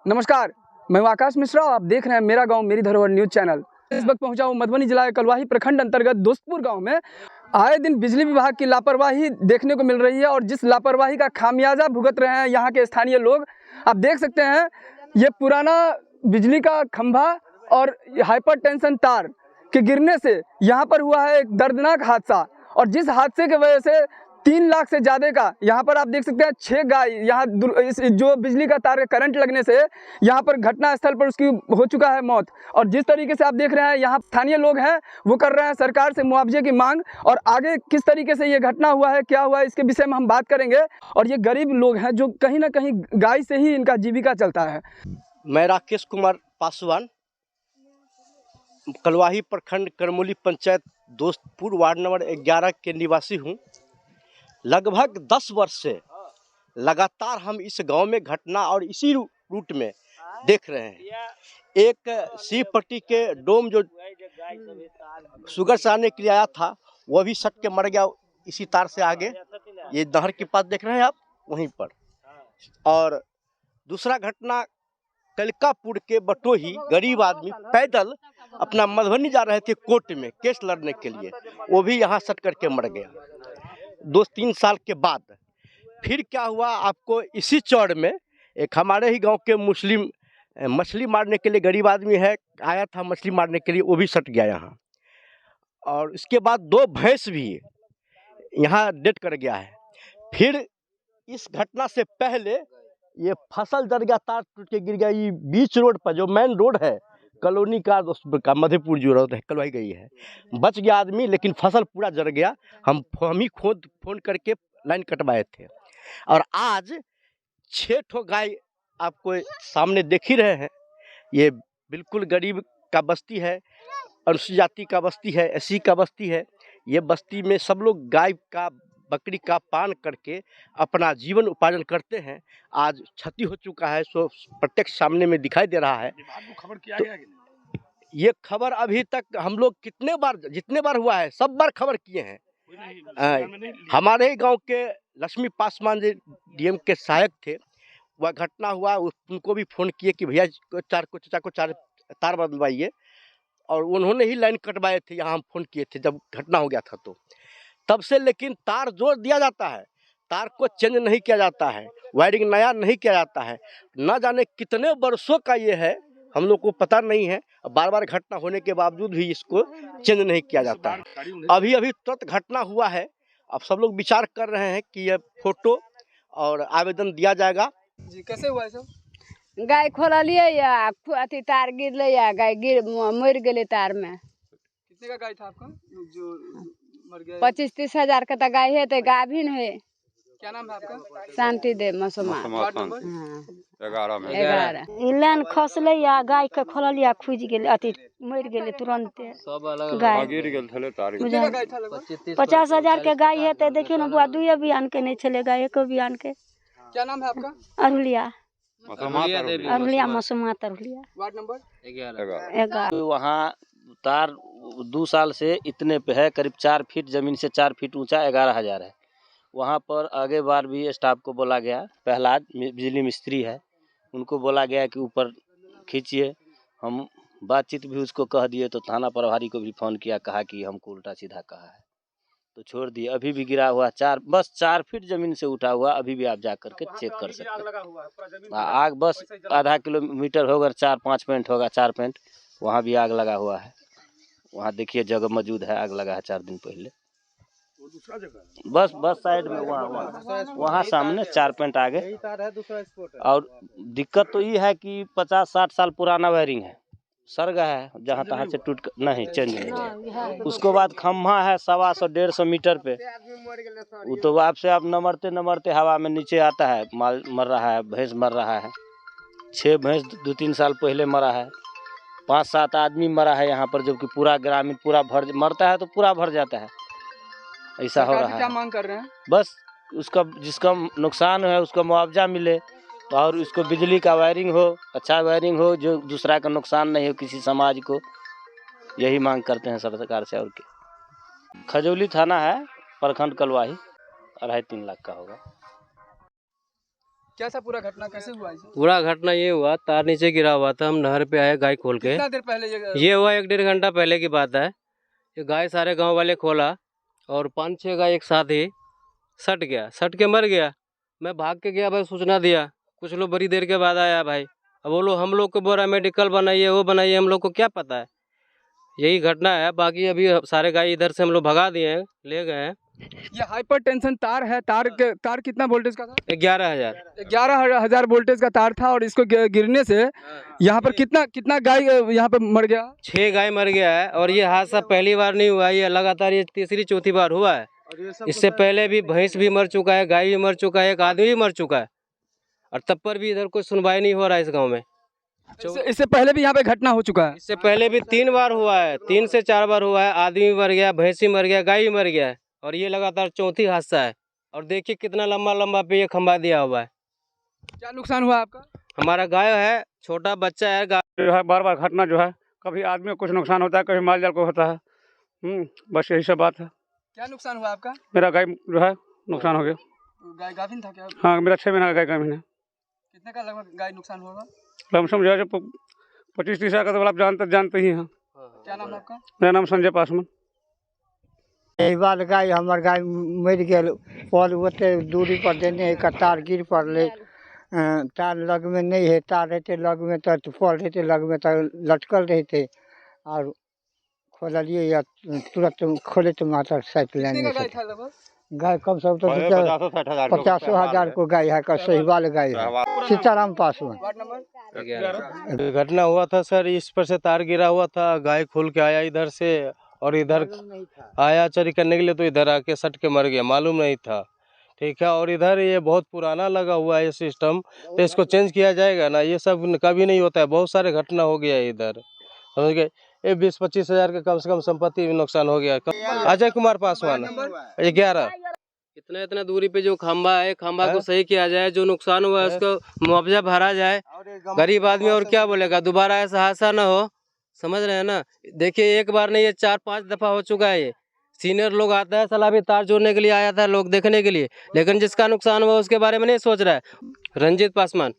नमस्कार, मैं हूं आकाश मिश्रा और आप देख रहे हैं मेरा गांव मेरी धरोहर न्यूज़ चैनल। इस वक्त पहुंचा हूं मधुबनी जिला के कलवाही प्रखंड अंतर्गत दोस्तपुर गांव में। आए दिन बिजली विभाग की लापरवाही देखने को मिल रही है और जिस लापरवाही का खामियाजा भुगत रहे हैं यहाँ के स्थानीय लोग। आप देख सकते हैं ये पुराना बिजली का खंभा और हाइपर टेंशन तार के गिरने से यहाँ पर हुआ है एक दर्दनाक हादसा, और जिस हादसे की वजह से 3 लाख से ज़्यादा का यहाँ पर आप देख सकते हैं 6 गाय यहाँ इस जो बिजली का तार का करंट लगने से यहाँ पर घटना स्थल पर उसकी हो चुका है मौत। और जिस तरीके से आप देख रहे हैं यहाँ स्थानीय लोग हैं वो कर रहे हैं सरकार से मुआवजे की मांग, और आगे किस तरीके से ये घटना हुआ है, क्या हुआ है, इसके विषय में हम बात करेंगे। और ये गरीब लोग हैं जो कहीं ना कहीं गाय से ही इनका जीविका चलता है। मैं राकेश कुमार पासवान, कलवाही प्रखंड करमोली पंचायत दोस्तपुर वार्ड नंबर 11 के निवासी हूँ। लगभग 10 वर्ष से लगातार हम इस गांव में घटना और इसी रूट में देख रहे हैं। एक सी पट्टी के डोम जो शुगर से आने के लिए आया था वह भी सट के मर गया इसी तार से आगे, ये नहर के पास देख रहे हैं आप वहीं पर। और दूसरा घटना कलिकापुर के बटोही, गरीब आदमी पैदल अपना मधुबनी जा रहे थे कोर्ट में केस लड़ने के लिए, वो भी यहाँ सट करके मर गया 2-3 साल के बाद। फिर क्या हुआ, आपको इसी चौड़ में एक हमारे ही गांव के मुस्लिम मछली मारने के लिए गरीब आदमी है, आया था मछली मारने के लिए, वो भी सट गया यहाँ। और इसके बाद 2 भैंस भी यहाँ डेड कर गया है। फिर इस घटना से पहले ये फसल जल गया, तार टूट के गिर गया। ये बीच रोड पर जो मेन रोड है कॉलोनी का मधेपुर जो रोड है कलवाई गई है, बच गया आदमी लेकिन फसल पूरा जल गया। हम ही खुद फोन करके लाइन कटवाए थे। और आज 6 ठो गाय आपको सामने देख ही रहे हैं। ये बिल्कुल गरीब का बस्ती है, अनुसूचित जाति का बस्ती है, एससी का बस्ती है। ये बस्ती में सब लोग गाय का बकरी का पालन करके अपना जीवन उपार्जन करते हैं। आज क्षति हो चुका है, सो प्रत्यक्ष सामने में दिखाई दे रहा है। खबर किया गया कि नहीं? ये खबर अभी तक हम लोग जितने बार हुआ है सब बार खबर किए हैं। हमारे ही गांव के लक्ष्मी पासवान जी डीएम के सहायक थे, वह घटना हुआ उनको भी फोन किए कि भैया चाचा को 4 तार बदलवाइए, और उन्होंने ही लाइन कटवाए थे। यहाँ हम फोन किए थे जब घटना हो गया था तो तब से, लेकिन तार जोड़ दिया जाता है, तार को चेंज नहीं किया जाता है, वायरिंग नया नहीं किया जाता है। न जाने कितने वर्षों का ये है, हम लोग को पता नहीं है। बार बार घटना होने के बावजूद भी इसको चेंज नहीं किया जाता है। अभी तुरंत घटना हुआ है, अब सब लोग विचार कर रहे हैं कि ये फोटो और आवेदन दिया जाएगा। जी, कैसे हुआ है सब? गाय खोलिए या अथी तार गिरले या गाय मर गए तार में। कितने का गाय था आपका जो मर गया? 25-30 हजार का तो गाय है, तो गाभिन है। क्या नाम है आपका? शांति दे मसुमा। वार्ड नंबर 11 लाइन खसले या गाय के खोलल या खुज गेल, अथी मर गेले तुरंत गाय। कितने का गाय था लगभग? 50 हजार के गाय है, तो देखियो ना बुआ, 2 बियान के नहीं चले गाय, 1 बियान के। क्या नाम है आपका? अरुलिया मसुमा अरुलिया। Ward number 11। वहाँ तार 2 साल से इतने पे है, करीब 4 फीट जमीन से 4 फीट ऊंचा, 11,000 है। वहाँ पर आगे बार भी स्टाफ को बोला गया, प्रहलाद बिजली मिस्त्री है, उनको बोला गया कि ऊपर खींचिए। हम बातचीत भी उसको कह दिए, तो थाना प्रभारी को भी फ़ोन किया, कहा कि हमको उल्टा सीधा कहा है, तो छोड़ दिए। अभी भी गिरा हुआ बस 4 फीट जमीन से उठा हुआ, अभी भी आप जा करके चेक कर सकते हैं। आग बस आधा किलोमीटर होगा, 4-5 पेंट होगा, 4 पेंट, वहाँ भी आग लगा हुआ है। वहाँ देखिए जगह मौजूद है, आग लगा है 4 दिन पहले। बस साइड में वहाँ सामने 4 पेंट आगे। और दिक्कत तो ये है कि 50-60 साल पुराना वायरिंग है, सर गया है, जहाँ तहाँ से टूट नहीं चेंज नहीं। उसके बाद खम्भा है 125-150 मीटर पे, वो तो आपसे आप नमरते हवा में नीचे आता है। माल मर रहा है, भैंस मर रहा है, 6 भैंस 2-3 साल पहले मरा है, 5-7 आदमी मरा है यहाँ पर, जबकि पूरा ग्रामीण पूरा मरता है तो पूरा भर जाता है। ऐसा हो रहा है। क्या मांग कर रहे हैं? बस उसका जिसका नुकसान है उसको मुआवजा मिले, तो और उसको बिजली का वायरिंग हो, अच्छा वायरिंग हो, जो दूसरा का नुकसान नहीं हो किसी समाज को। यही मांग करते हैं सरकार से। और क्या, खजौली थाना है, प्रखंड कलवाही, 2.5-3 लाख का होगा। कैसा पूरा घटना कैसे हुआ इसे? पूरा घटना ये हुआ, तार नीचे गिरा हुआ था, हम नहर पे आए गाय खोल के। कितना देर पहले ये हुआ 1-1.5 घंटा पहले की बात है। ये गाय सारे गांव वाले खोला और 5-6 गाय एक साथ ही सट के मर गया। मैं भाग के गया भाई, सूचना दिया। कुछ लोग बड़ी देर के बाद आया भाई। अब वो लोग हम लोग को बोल रहा है मेडिकल बनाइए, वो बनाइए, हम लोग को क्या पता है। यही घटना है। बाकी अभी सारे गाय इधर से हम लोग भगा दिए हैं, ले गए हैं। ये हाइपर टेंशन तार है, तार कितना वोल्टेज का था? 11,000। 11,000 वोल्टेज का तार था और इसको गिरने से यहाँ पर कितना गाय यहाँ पर मर गया? 6 गाय मर गया है। और ये हादसा पहली बार नहीं हुआ, ये लगातार ये तीसरी चौथी बार हुआ है। इससे पहले भी भैंस भी मर चुका है, गाय भी मर चुका है, एक आदमी भी मर चुका है, और तब पर भी इधर कोई सुनवाई नहीं हो रहा है इस गांव में। इससे पहले भी यहाँ पे घटना हो चुका है? इससे पहले भी 3 बार हुआ है, 3 से 4 बार हुआ है। आदमी भी मर गया, भैंस भी मर गया, गाय भी मर गया है, और ये लगातार चौथी हादसा है। और देखिए कितना लंबा लंबा पे ये खंभा दिया हुआ है। क्या नुकसान हुआ आपका? हमारा गाय है, छोटा बच्चा है। जो है बार बार घटना जो है, कभी आदमी को कुछ नुकसान होता है, कभी माल जाल को होता है। बस यही सब बात है। क्या नुकसान हुआ आपका? मेरा गाय जो है नुकसान हो गया। गाय गाभिन था क्या? हाँ, मेरा 6 महीना का गाय का महीना। कितने का लगभग गाय नुकसान होगा? लमसम जो है 25-30 हज़ार का, तो आप जानते ही हैं। क्या नाम है आपका? मेरा नाम संजय पासवान। यही बात गाय हमार गाय मर गए। पल ओते दूरी पर देने एक तार गिर पड़ले। तार लग में नहीं है, तार रहते लग में तो पल रहते लग में तो लटकल रहते, और खोलिए या तुरंत खोले तो माता साइड लाइन में गाय कम से कम तो 50 हज़ार को गाय है, सहीवाल गाय है। सीताराम पासवान। घटना हुआ था सर, इस पर से तार गिरा हुआ था, गाय खोल के आया इधर से, और इधर आया चरी करने के लिए, तो इधर आके सट के मर गया, मालूम नहीं था। ठीक है। और इधर ये बहुत पुराना लगा हुआ है ये सिस्टम, तो इसको चेंज किया जाएगा ना। ये सब कभी नहीं होता है, बहुत सारे घटना हो गया है इधर, समझ गए। ये 20-25 हज़ार का कम से कम संपत्ति भी नुकसान हो गया। अजय कुमार पासवान 11। इतना दूरी पे जो खंभा है, खंभा को सही किया जाए, जो नुकसान हुआ है उसको मुआवजा भरा जाए। गरीब आदमी और क्या बोलेगा, दोबारा ऐसा हादसा ना हो, समझ रहे हैं ना। देखिए एक बार नहीं, ये 4-5 दफा हो चुका है। ये सीनियर लोग आता है, सलामी तार जोड़ने के लिए आया था लोग देखने के लिए, लेकिन जिसका नुकसान हुआ उसके बारे में नहीं सोच रहा है। रंजीत पासवान।